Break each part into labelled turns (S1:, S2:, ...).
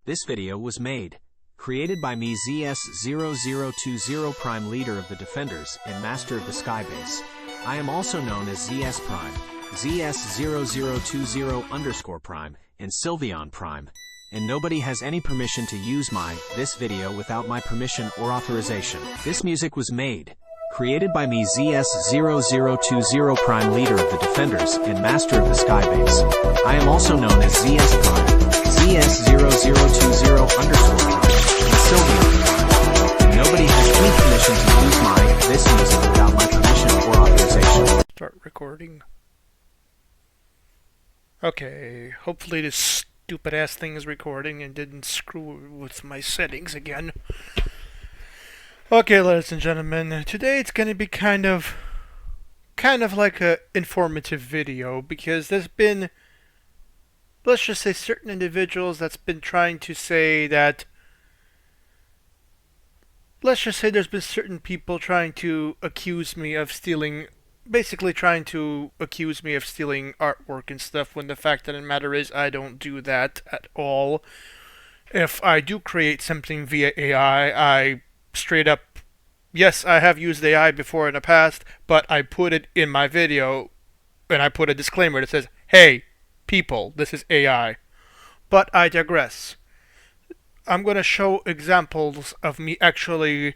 S1: This video was made, created by me ZS0020 Prime, leader of the Defenders and master of the Skybase. I am also known as ZS Prime, ZS0020 Prime, and Sylveon Prime, and nobody has any permission to use this video without my permission or authorization. This music was made, created by me ZS0020 Prime, leader of the Defenders and master of the Skybase. I am also known as ZS Prime, ZS0020 Prime, and Sylveon Prime. And nobody has any permission to use this music without my permission or authorization.
S2: Start recording. Okay, hopefully this stupid ass thing is recording and didn't screw with my settings again. Okay, ladies and gentlemen, today it's going to be kind of like a informative video, because there's been, let's just say, certain individuals that's been trying to say that, let's just say there's been certain people trying to accuse me of stealing, basically trying to accuse me of stealing artwork and stuff, when the fact of the matter is I don't do that at all. If I do create something via AI, I straight up, yes, I have used AI before in the past, but I put it in my video and I put a disclaimer that says, hey, people, this is AI. But I digress. I'm going to show examples of me actually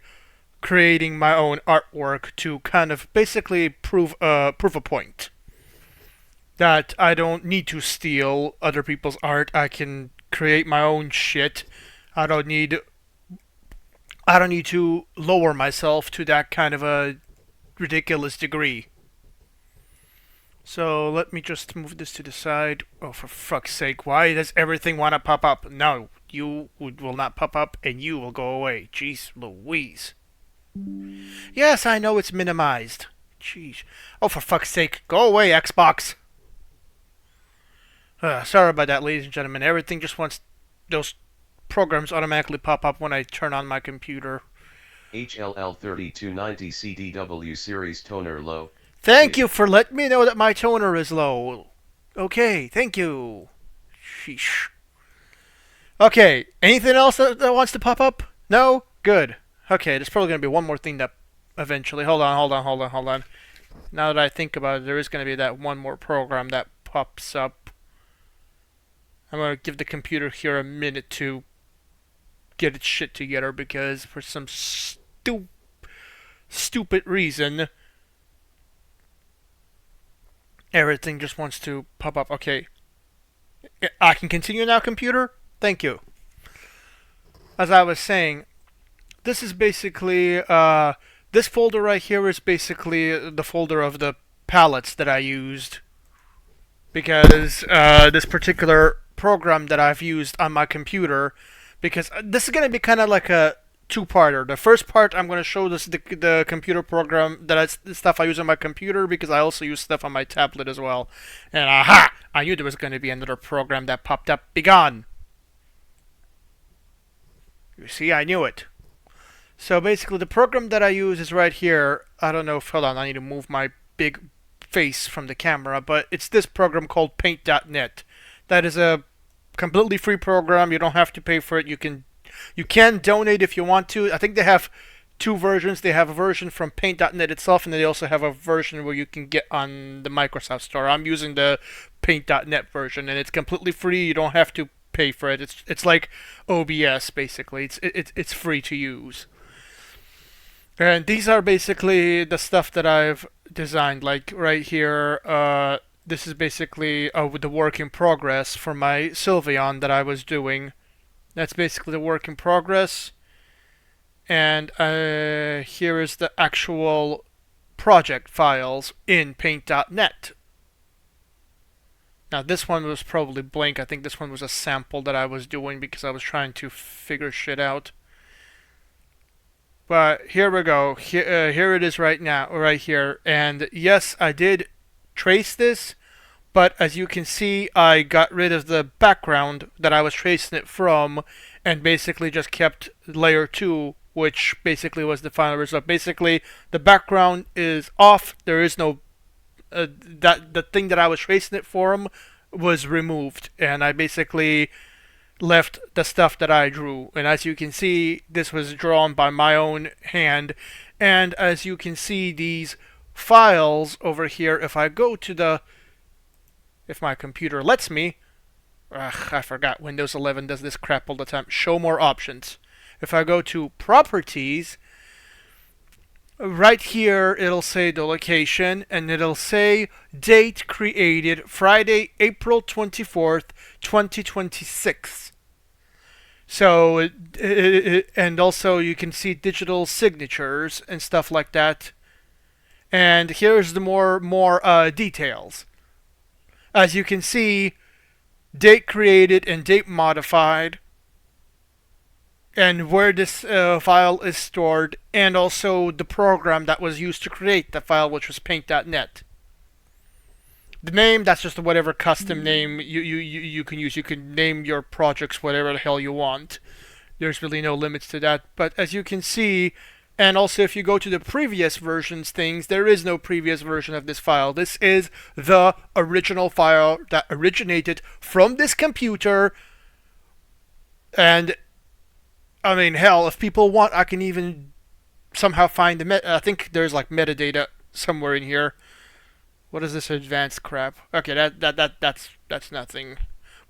S2: creating my own artwork to kind of basically prove a point. That I don't need to steal other people's art. I can create my own shit. I don't need to lower myself to that kind of a ridiculous degree. So let me just move this to the side. Oh, for fuck's sake, why does everything want to pop up? No, you will not pop up and you will go away. Jeez Louise. Yes, I know it's minimized. Jeez. Oh, for fuck's sake, go away, Xbox. Sorry about that, ladies and gentlemen. Everything just wants those programs automatically pop up when I turn on my computer.
S3: HLL3290 CDW series toner low.
S2: Thank you for letting me know that my toner is low. Okay, thank you. Sheesh. Okay, anything else that wants to pop up? No? Good. Okay, there's probably going to be one more thing that eventually... Hold on. Now that I think about it, there is going to be that one more program that pops up. I'm going to give the computer here a minute to get its shit together, because for some stupid reason, everything just wants to pop up. Okay. I can continue now, computer? Thank you. As I was saying, this is basically, this folder right here is basically the folder of the palettes that I used. Because this particular program that I've used on my computer, because this is going to be kind of like a two-parter. The first part, I'm going to show the computer program, the stuff I use on my computer, because I also use stuff on my tablet as well. And aha! I knew there was going to be another program that popped up. Begone! You see, I knew it. So basically, the program that I use is right here. I don't know if, hold on, I need to move my big face from the camera, but it's this program called Paint.net. That is a completely free program. You don't have to pay for it. You can donate if you want to. I think they have two versions. They have a version from Paint.net itself, and they also have a version where you can get on the Microsoft Store. I'm using the Paint.net version, and it's completely free. You don't have to pay for it. It's like OBS basically. It's free to use. And these are basically the stuff that I've designed. Like right here, this is basically the work in progress for my Sylveon that I was doing. That's basically the work in progress. And here is the actual project files in Paint.net. Now this one was probably blank. I think this one was a sample that I was doing because I was trying to figure shit out. But here we go. Here it is right now, right here. And yes, I did trace this, but as you can see, I got rid of the background that I was tracing it from, and basically just kept layer 2, which basically was the final result. Basically, the background is off. There is no the thing that I was tracing it from was removed, and I basically left the stuff that I drew. And as you can see, this was drawn by my own hand. And as you can see, these files over here, if I go to the, if my computer lets me, I forgot, Windows 11 does this crap all the time. Show more options. If I go to properties, right here it'll say the location, and it'll say date created Friday, April 24th, 2026. So, and also you can see digital signatures and stuff like that. And here's the more details. As you can see, date created and date modified, and where this file is stored, and also the program that was used to create the file, which was paint.net. The name, that's just whatever custom name you can use. You can name your projects whatever the hell you want. There's really no limits to that. But as you can see, and also if you go to the previous versions things, there is no previous version of this file. This is the original file that originated from this computer. And I mean, hell, if people want, I can even somehow find the I think there's like metadata somewhere in here. What is this advanced crap? Okay, that's nothing.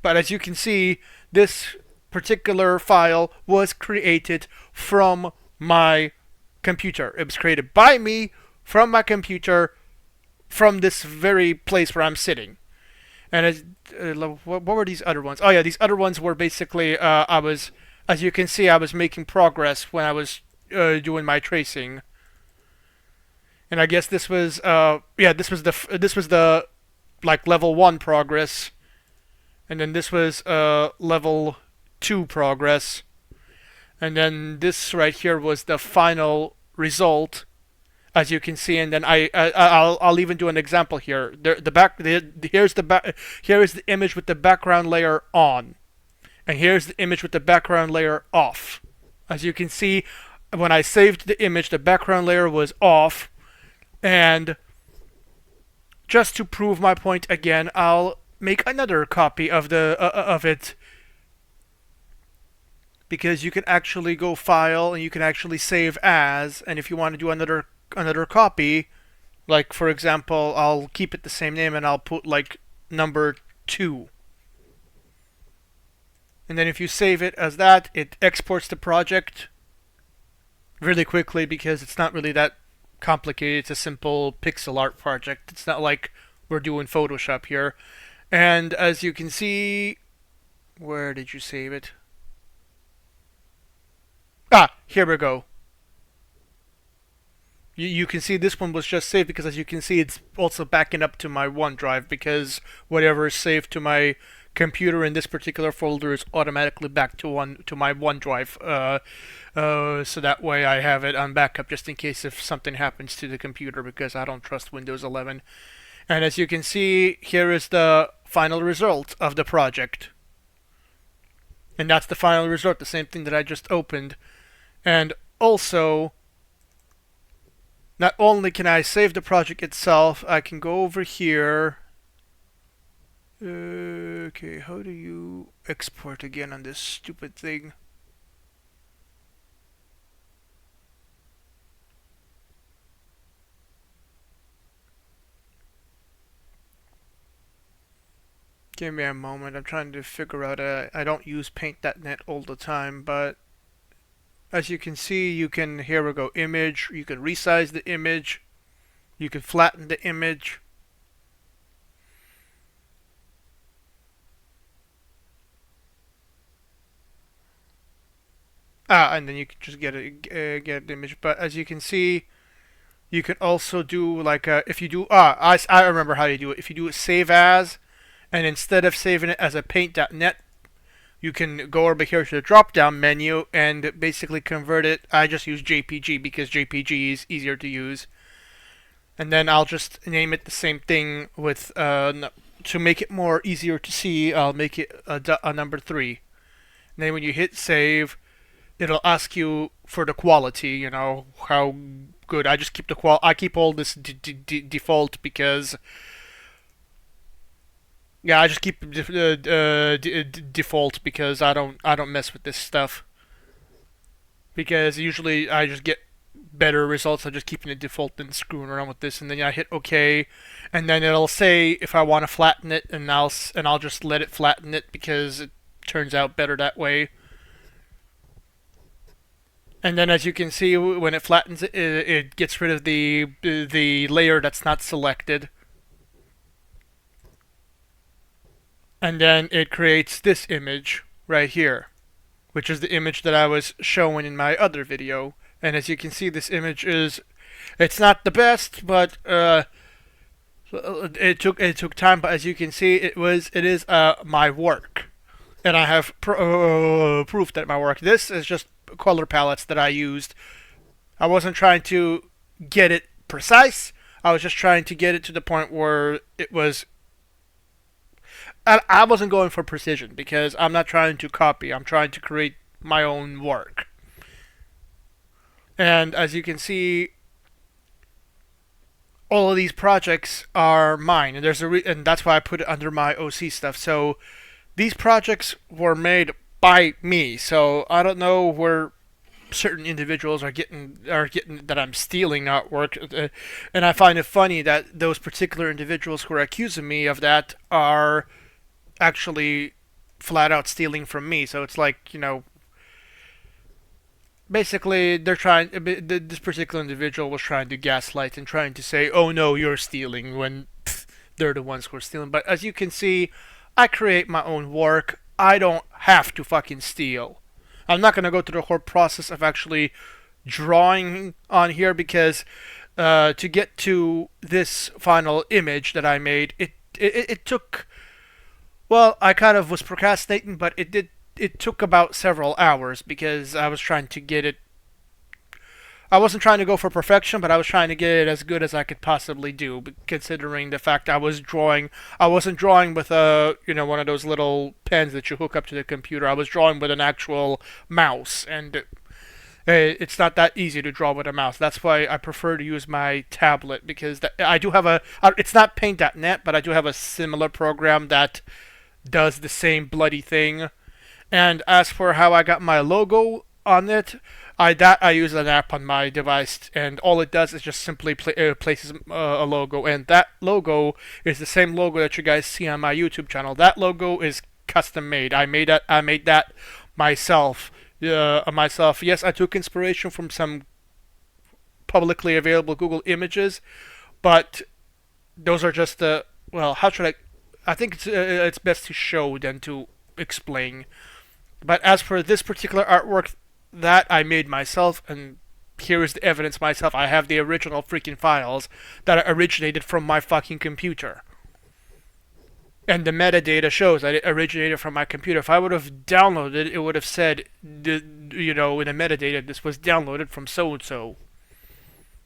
S2: But as you can see, this particular file was created from my computer. It was created by me from my computer, from this very place where I'm sitting. And what were these other ones? Oh yeah, these other ones were basically as you can see, I was making progress when I was doing my tracing. And I guess this was this was the like level 1 progress, and then this was level 2 progress, and then this right here was the final result, as you can see. And then I'll even do an example here. Here is the image with the background layer on, and here's the image with the background layer off. As you can see, when I saved the image, the background layer was off. And just to prove my point again, I'll make another copy of it, because you can actually go file and you can actually save as, and if you want to do another copy, like for example, I'll keep it the same name and I'll put like number 2. And then if you save it as that, it exports the project really quickly, because it's not really that complicated. It's a simple pixel art project. It's not like we're doing Photoshop here. And as you can see, where did you save it? Here we go. You can see this one was just saved, because as you can see, it's also backing up to my OneDrive, because whatever is saved to my computer in this particular folder is automatically back to my OneDrive, so that way I have it on backup just in case if something happens to the computer, because I don't trust Windows 11. And as you can see, here is the final result of the project, and that's the final result, the same thing that I just opened. And also, not only can I save the project itself, I can go over here. Okay, how do you export again on this stupid thing? Give me a moment, I'm trying to figure out, I don't use paint.net all the time, but as you can see, you can, here we go, image, you can resize the image, you can flatten the image. And then you can just get an image. But as you can see, you can also do like if you do I remember how you do it. If you do it save as, and instead of saving it as a paint.net, you can go over here to the drop down menu and basically convert it. I just use JPG because JPG is easier to use. And then I'll just name it the same thing with to make it more easier to see. I'll make it a number 3. And then when you hit save, it'll ask you for the quality, you know, how good. I just keep I keep all this default, because Yeah, I just keep default because I don't mess with this stuff. Because usually I just get better results by just keeping it default than screwing around with this. And then I hit OK, and then it'll say if I want to flatten it, and I'll just let it flatten it because it turns out better that way. And then, as you can see, when it flattens it, it gets rid of the layer that's not selected. And then it creates this image right here, which is the image that I was showing in my other video. And as you can see, this image it's not the best, but it took time. But as you can see, it is my work, and I have proof that my work. This is just color palettes that I used. I wasn't trying to get it precise. I was just trying to get it to the point where it was. I wasn't going for precision because I'm not trying to copy. I'm trying to create my own work. And as you can see, all of these projects are mine, and and that's why I put it under my OC stuff. So these projects were made by me. So I don't know where certain individuals are getting that I'm stealing artwork, and I find it funny that those particular individuals who are accusing me of that are actually flat out stealing from me. So it's like, basically they're trying. This particular individual was trying to gaslight and trying to say, "Oh no, you're stealing," when they're the ones who are stealing. But as you can see, I create my own work. I don't have to fucking steal. I'm not gonna go through the whole process of actually drawing on here because to get to this final image that I made, it took. Well, I kind of was procrastinating, but it took about several hours because I was trying to get it. I wasn't trying to go for perfection, but I was trying to get it as good as I could possibly do, considering the fact I wasn't drawing with one of those little pens that you hook up to the computer. I was drawing with an actual mouse, and it's not that easy to draw with a mouse. That's why I prefer to use my tablet, because I do have it's not Paint.net, but I do have a similar program that does the same bloody thing. And as for how I got my logo on it, I use an app on my device, and all it does is just simply places a logo, and that logo is the same logo that you guys see on my YouTube channel. That logo is custom made. I made that myself. Myself. Yes, I took inspiration from some publicly available Google images, but those are just how should I think it's best to show than to explain. But as for this particular artwork, that I made myself, and here is the evidence myself. I have the original freaking files that originated from my fucking computer. And the metadata shows that it originated from my computer. If I would have downloaded it, it would have said, in the metadata, this was downloaded from so-and-so.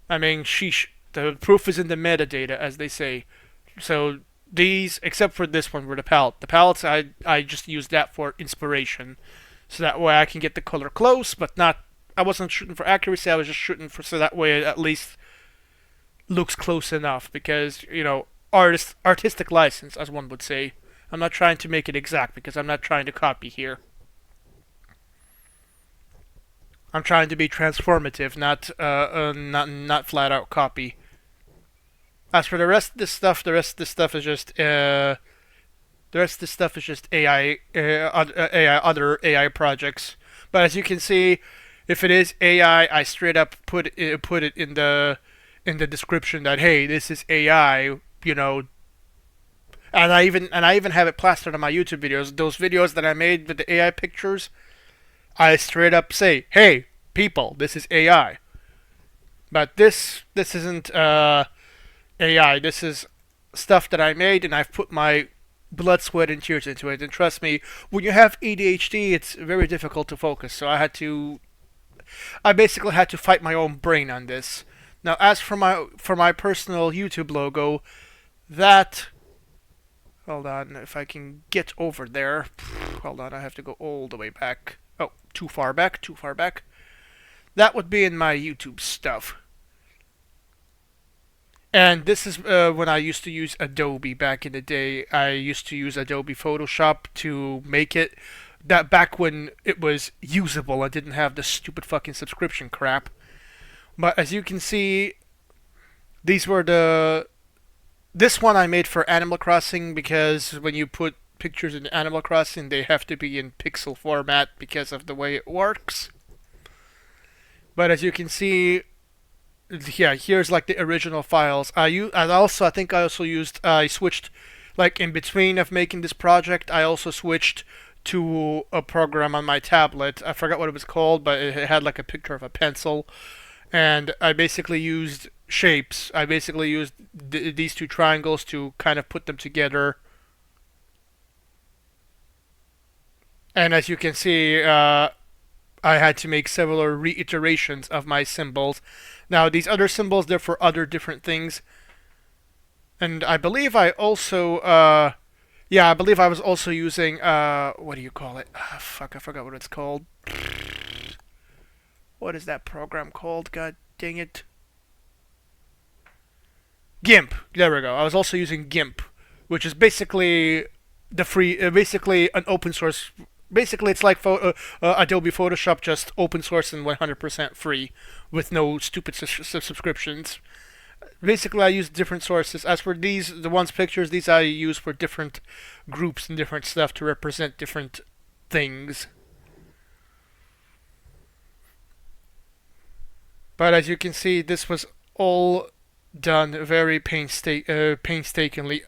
S2: I mean, sheesh. The proof is in the metadata, as they say. So these, except for this one, were the palette. The palettes, I just used that for inspiration. So that way I can get the color close, but not... I wasn't shooting for accuracy, I was just shooting for... So that way it at least looks close enough. Because, artistic license, as one would say. I'm not trying to make it exact, because I'm not trying to copy here. I'm trying to be transformative, not flat out copy. As for the rest of this stuff, is just AI, other AI projects. But as you can see, if it is AI, I straight up put it in the description that, hey, this is AI, and I even have it plastered on my YouTube videos. Those videos that I made with the AI pictures, I straight up say, hey, people, this is AI. But this isn't AI. This is stuff that I made, and I've put my blood, sweat, and tears into it. And trust me, when you have ADHD, it's very difficult to focus. So I basically had to fight my own brain on this. Now, as for my personal YouTube logo, hold on, if I can get over there. Hold on, I have to go all the way back. Oh, too far back. That would be in my YouTube stuff. And this is when I used to use Adobe back in the day. I used to use Adobe Photoshop to make it. That back when it was usable, I didn't have the stupid fucking subscription crap. But as you can see, these were the. This one I made for Animal Crossing because when you put pictures in Animal Crossing, they have to be in pixel format because of the way it works. But as you can see, yeah, here's like the original files. I think I also used I switched like in between of making this project. I also switched to a program on my tablet. I forgot what it was called, but it had like a picture of a pencil, and I basically used shapes. I basically used these two triangles to kind of put them together. And as you can see, I had to make several reiterations of my symbols. Now, these other symbols, they're for other different things. And I believe I also, yeah, I believe I was also using, what do you call it? Fuck, I forgot what it's called. What is that program called? God dang it. GIMP. There we go. I was also using GIMP, which is basically the free, basically an open source. Basically, it's like Adobe Photoshop, just open source and 100% free, with no stupid subscriptions. Basically, I use different sources. As for these, the ones pictures, these I use for different groups and different stuff to represent different things. But as you can see, this was all done very painstakingly.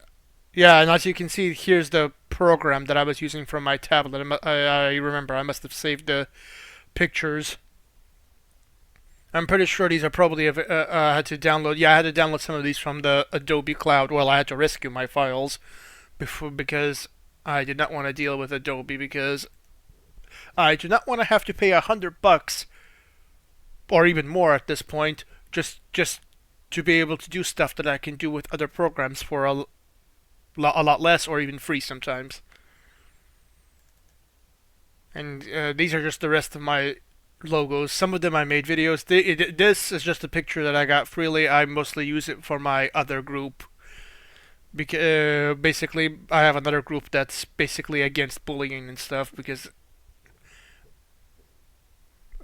S2: Yeah, and as you can see, here's the program that I was using from my tablet. I remember I must have saved the pictures. I'm pretty sure these are probably I had to download. Yeah, I had to download some of these from the Adobe Cloud. Well, I had to rescue my files because I did not want to deal with Adobe because I do not want to have to pay $100 or even more at this point just to be able to do stuff that I can do with other programs for a lot less or even free sometimes. And these are just the rest of my logos. Some of them I made videos. This is just a picture that I got freely. I mostly use it for my other group. Basically, I have another group that's basically against bullying and stuff because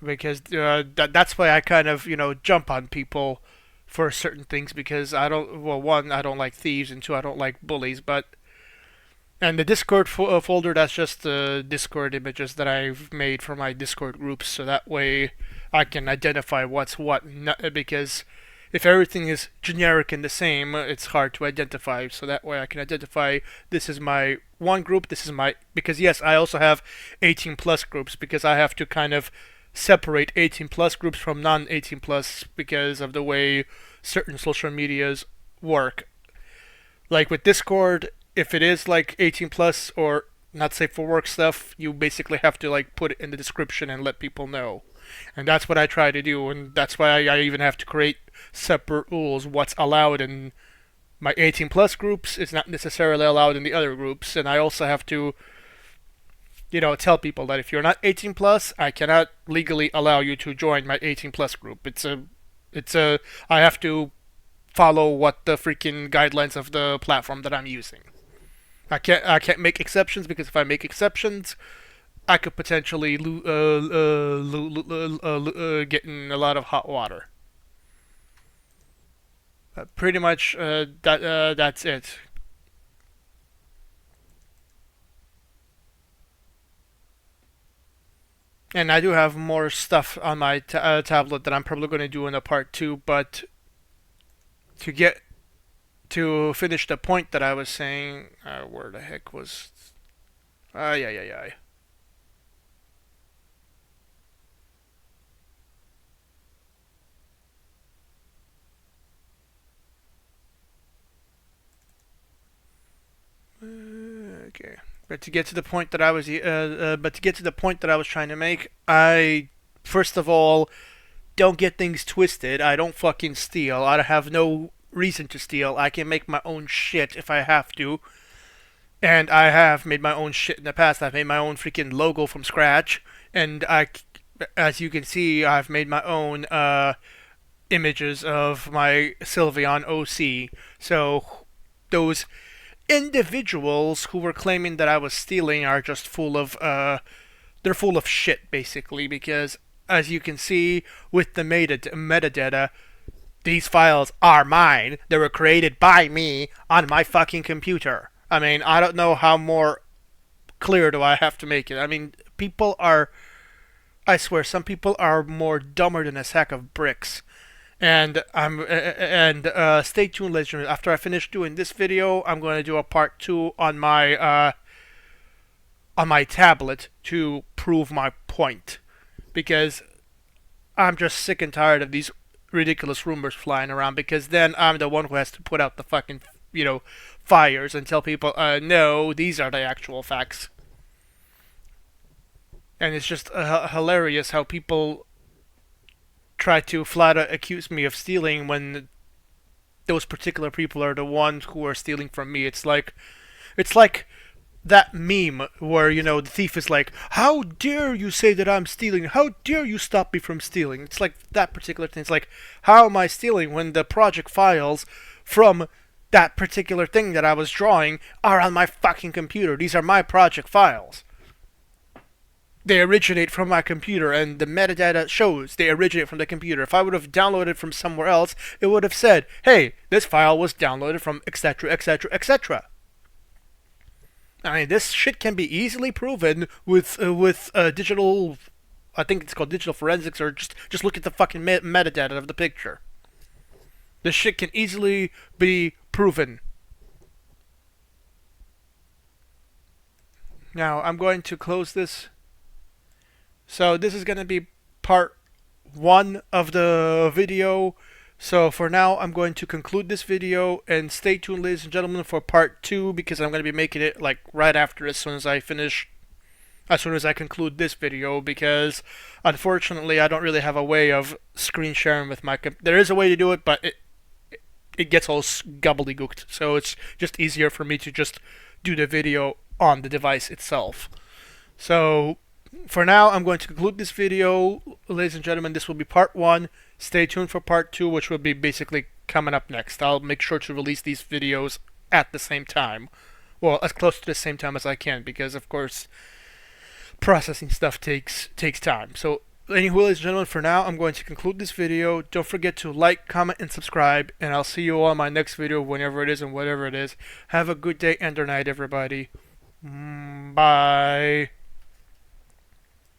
S2: that's why I kind of jump on people for certain things because I don't. Well, one, I don't like thieves, and two, I don't like bullies. And the Discord folder, that's just the Discord images that I've made for my Discord groups, so that way I can identify what's what, because if everything is generic and the same, it's hard to identify, so that way I can identify this is my one group, this is my... Because yes, I also have 18 plus groups, because I have to kind of separate 18 plus groups from non-18 plus because of the way certain social medias work. Like with Discord, if it is like 18 plus or not safe for work stuff, you basically have to like put it in the description and let people know. And that's what I try to do, and that's why I even have to create separate rules. What's allowed in my 18 plus groups is not necessarily allowed in the other groups, and I also have to tell people that if you're not 18 plus, I cannot legally allow you to join my 18 plus group. I have to follow what the freaking guidelines of the platform that I'm using. I can't make exceptions, because if I make exceptions, I could potentially get in a lot of hot water. Pretty much that's it. And I do have more stuff on my tablet that I'm probably going to do in a part 2, but to finish the point that I was saying, where the heck was... yeah. Okay. But to get to the point that I was trying to make, I first of all don't get things twisted. I don't fucking steal. I have no reason to steal. I can make my own shit if I have to. And I have made my own shit in the past. I've made my own freaking logo from scratch. And as you can see, I've made my own images of my Sylveon OC. So those individuals who were claiming that I was stealing are just full of they're full of shit, basically, because as you can see with the metadata, these files are mine. They were created by me on my fucking computer. I mean, I don't know how more clear do I have to make it. I mean, people are, I swear, some people are more dumber than a sack of bricks. And stay tuned, ladies and gentlemen. After I finish doing this video, I'm going to do a part 2 on my tablet to prove my point, because I'm just sick and tired of these ridiculous rumors flying around, because then I'm the one who has to put out the fucking, fires and tell people, no, these are the actual facts. And it's just hilarious how people try to flat out accuse me of stealing when those particular people are the ones who are stealing from me. It's like that meme where, the thief is like, how dare you say that I'm stealing? How dare you stop me from stealing? It's like that particular thing. It's like, how am I stealing when the project files from that particular thing that I was drawing are on my fucking computer? These are my project files. They originate from my computer, and the metadata shows they originate from the computer. If I would have downloaded from somewhere else, it would have said, hey, this file was downloaded from etc, etc, etc. I mean, this shit can be easily proven with digital, I think it's called digital forensics, or just look at the fucking metadata of the picture. This shit can easily be proven. Now, I'm going to close this. So this is going to be part 1 of the video. So for now, I'm going to conclude this video, and stay tuned, ladies and gentlemen, for part 2, because I'm going to be making it like right after, as soon as I conclude this video, because unfortunately I don't really have a way of screen sharing with my there is a way to do it, but it gets all gobbledygooked, so it's just easier for me to just do the video on the device itself. So for now, I'm going to conclude this video, ladies and gentlemen. This will be part 1. Stay tuned for part 2, which will be basically coming up next. I'll make sure to release these videos at the same time. Well, as close to the same time as I can, because of course processing stuff takes time. So anyway, ladies and gentlemen, for now, I'm going to conclude this video. Don't forget to like, comment, and subscribe, and I'll see you all in my next video, whenever it is and whatever it is. Have a good day and or night, everybody. Bye.